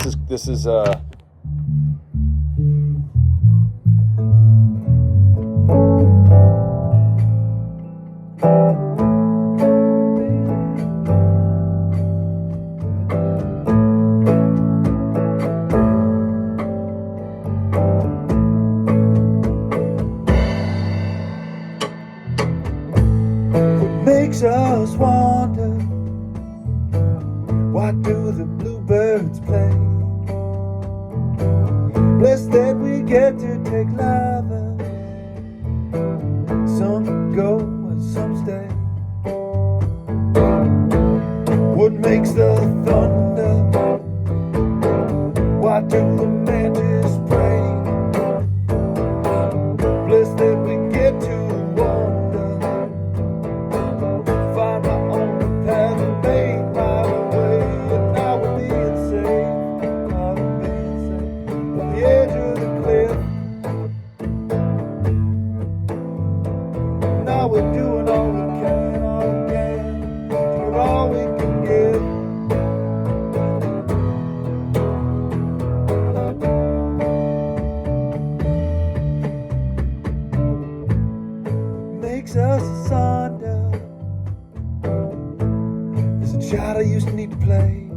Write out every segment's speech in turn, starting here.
This is makes us wonder, why do the bluebirds play? Blessed that we get to take lovers, some go and some stay. What makes the thunder? Why do the mantis pray? Blessed that we get to wander, find my own path and make my way. And I would be insane, I would be insane on the edge of the cliff. Now we're doing all we can, to give all we can give. Makes us asunder. As a child I used to need to play.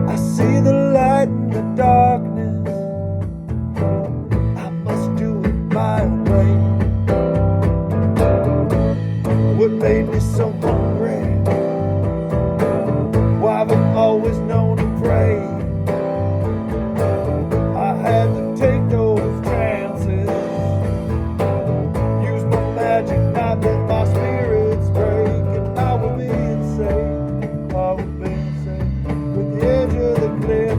I see the light in the darkness, I must do it my own way. What made me so hungry? Why have I always known to pray? I had to take those chances, use my magic, not let my spirits break. And I will be insane, I will be insane with the edge of the cliff.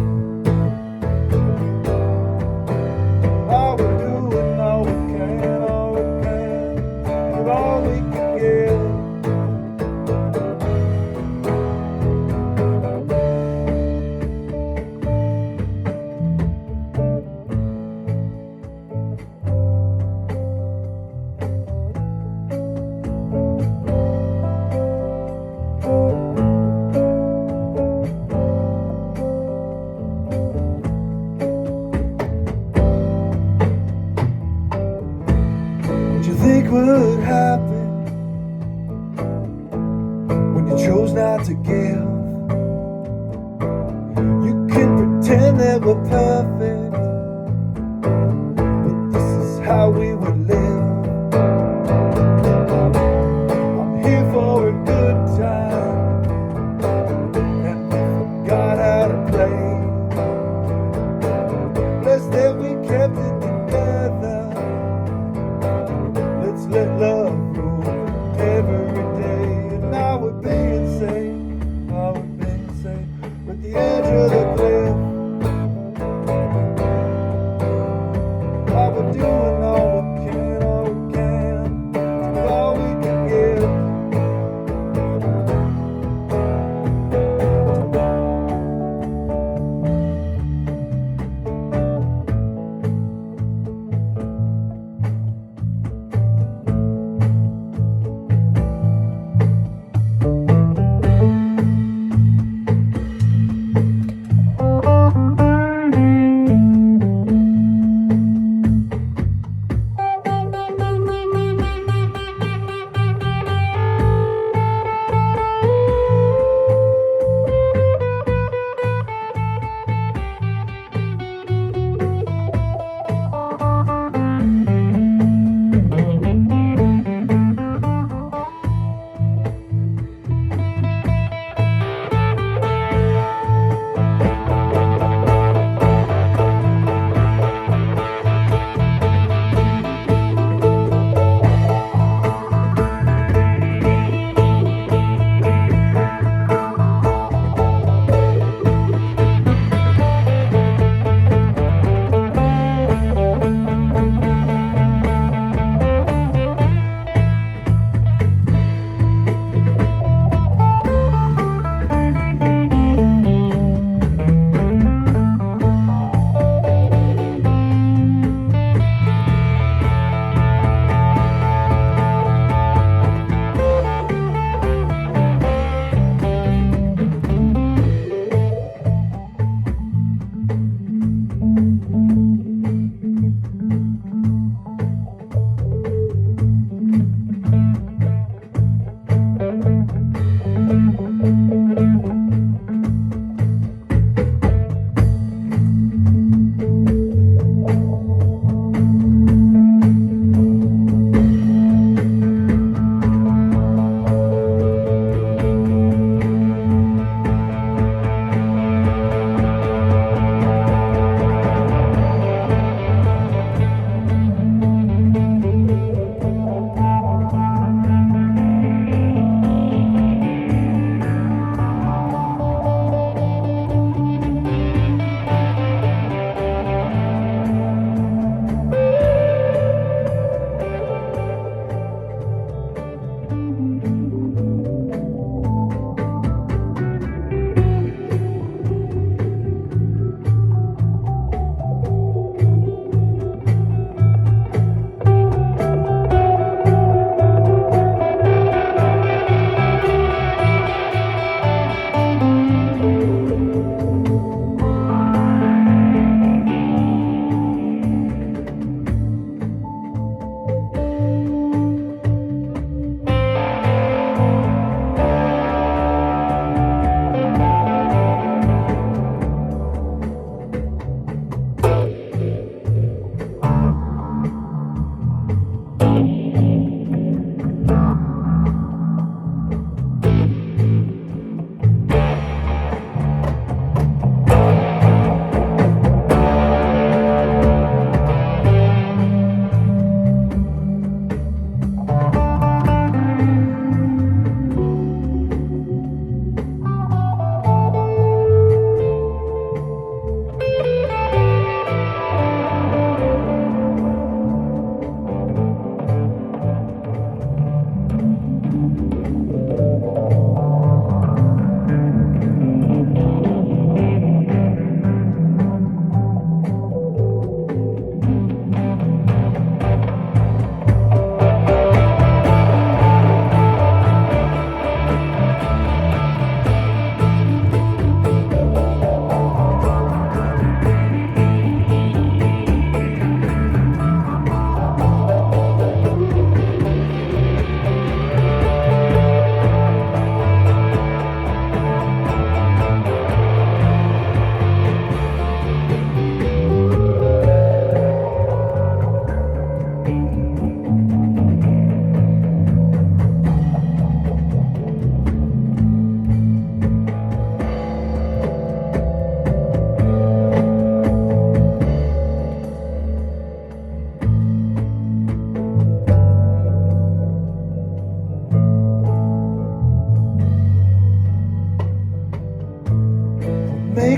I will do it all we can, all we can, give all we can give. What you think would happen when you chose not to give? You can pretend that we're perfect, but this is how we would live. I'm here for a good time, and we forgot how to play. Blessed that we kept it together. Let's let love rule every day. And I would be insane,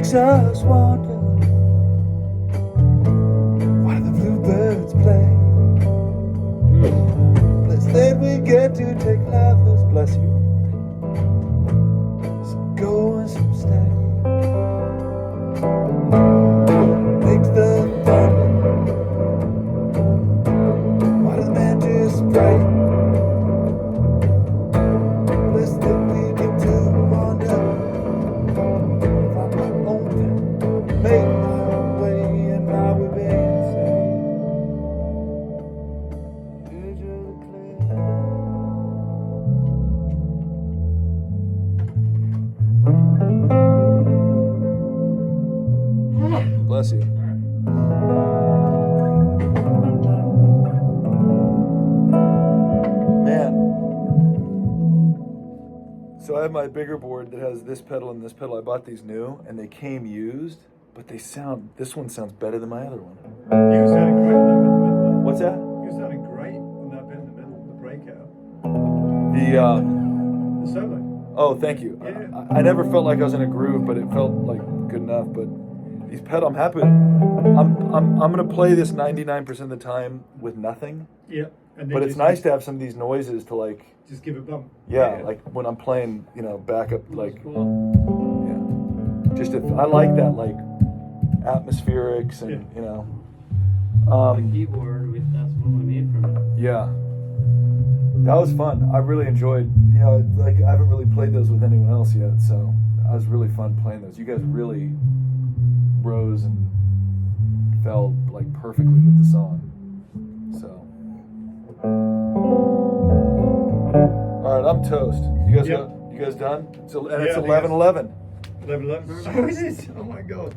makes us wonder, why the bluebirds play. Blessed that we get to take lovers, bless you. Some go and some stay. Makes them wonder, why does man just pray? Blessed that we get to wander from my own path, make my way, and now we're being saved. Edge of the cliff. Bless you. Man. So I have my bigger board that has this pedal and this pedal. I bought these new and they came used, but this one sounds better than my other one. You sounded great on that bit in the middle. What's that? You sounded great on that bit in the middle, the breakout. The The solo. oh, thank you. Yeah. I never felt like I was in a groove, but it felt like good enough. But these pedal, I'm happy. I'm gonna play this 99% of the time with nothing. Yeah. And then But it's just- nice to have some of these noises to like, Just give a bump. yeah, like when I'm playing, backup, like, Cool. yeah. Just I like that, like, atmospherics and, The um, keyboard, that's what we need from it. yeah. That was fun. I really enjoyed, like, I haven't really played those with anyone else yet, so it was really fun playing those. You guys really rose and fell, like, perfectly with the song. So. All right, I'm toast. You guys Yep. You guys done? It's Yeah, I think 11:11. 11. So it is. Oh my god.